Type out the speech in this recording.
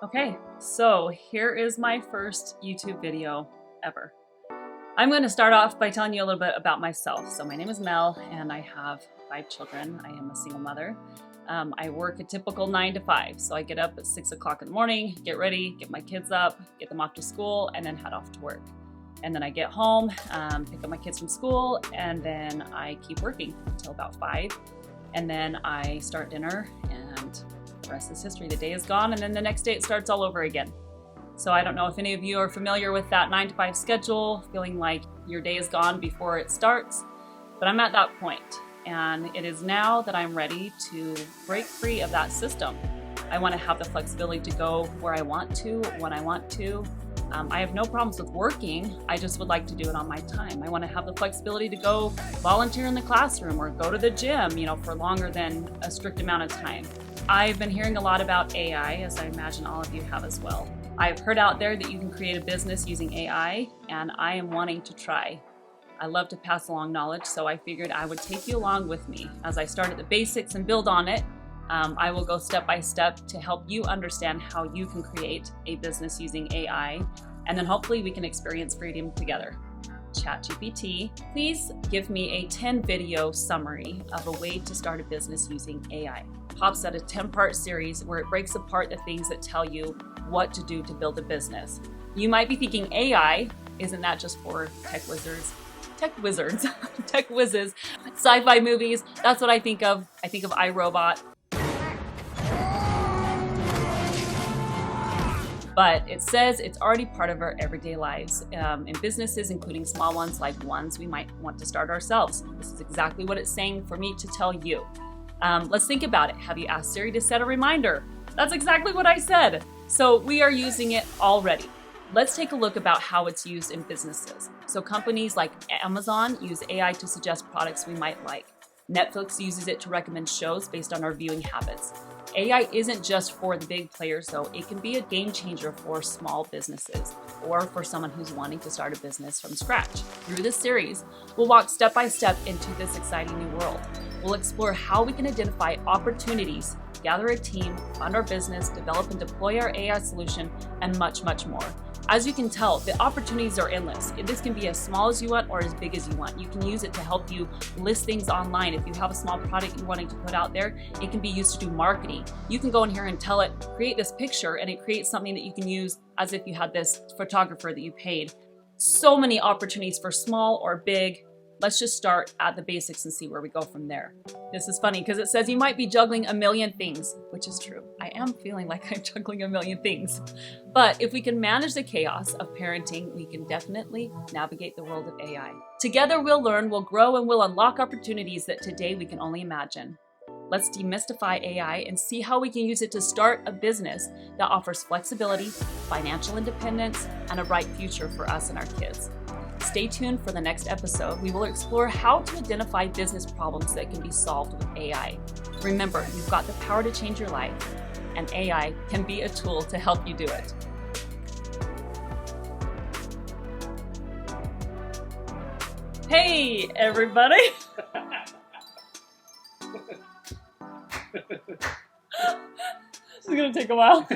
Okay, so here is my first YouTube video ever. I'm going to start off by telling you a little bit about myself. So my name is Mel and I have 5 children. I am a single mother. I work a typical 9 to 5. So I get up at 6 o'clock in the morning, get ready, get my kids up, get them off to school, and then head off to work. And then I get home, pick up my kids from school, and then I keep working until about 5. And then I start dinner, and the rest is history. The day is gone, and then the next day it starts all over again. So I don't know if any of you are familiar with that 9 to 5 schedule, feeling like your day is gone before it starts, but I'm at that point, and it is now that I'm ready to break free of that system. I want to have the flexibility to go where I want to, when I want to. I have no problems with working. I just would like to do it on my time. I want to have the flexibility to go volunteer in the classroom or go to the gym, for longer than a strict amount of time. I've been hearing a lot about AI, as I imagine all of you have as well. I've heard out there that you can create a business using AI, and I am wanting to try. I love to pass along knowledge, so I figured I would take you along with me. As I start at the basics and build on it, I will go step by step to help you understand how you can create a business using AI, and then hopefully we can experience freedom together. ChatGPT, please give me a 10-video summary of a way to start a business using AI. Pops at a 10-part series where it breaks apart the things that tell you what to do to build a business. You might be thinking, AI, isn't that just for tech wizards, tech whizzes, sci-fi movies? That's what I think of. I think of iRobot. But it says it's already part of our everyday lives in businesses, including small ones like ones we might want to start ourselves. This is exactly what it's saying for me to tell you. Let's think about it. Have you asked Siri to set a reminder? That's exactly what I said. So we are using it already. Let's take a look about how it's used in businesses. So companies like Amazon use AI to suggest products we might like. Netflix uses it to recommend shows based on our viewing habits. AI isn't just for the big players, though. It can be a game changer for small businesses or for someone who's wanting to start a business from scratch. Through this series, we'll walk step by step into this exciting new world. We'll explore how we can identify opportunities, gather a team, fund our business, develop and deploy our AI solution, and much, much more. As you can tell, the opportunities are endless. This can be as small as you want or as big as you want. You can use it to help you list things online. If you have a small product you're wanting to put out there, it can be used to do marketing. You can go in here and tell it, create this picture, and it creates something that you can use as if you had this photographer that you paid. So many opportunities for small or big. Let's just start at the basics and see where we go from there. This is funny because it says you might be juggling a million things, which is true. I am feeling like I'm juggling a million things. But if we can manage the chaos of parenting, we can definitely navigate the world of AI. Together we'll learn, we'll grow, and we'll unlock opportunities that today we can only imagine. Let's demystify AI and see how we can use it to start a business that offers flexibility, financial independence, and a bright future for us and our kids. Stay tuned for the next episode. We will explore how to identify business problems that can be solved with AI. Remember, you've got the power to change your life, and AI can be a tool to help you do it. Hey, everybody. This is going to take a while.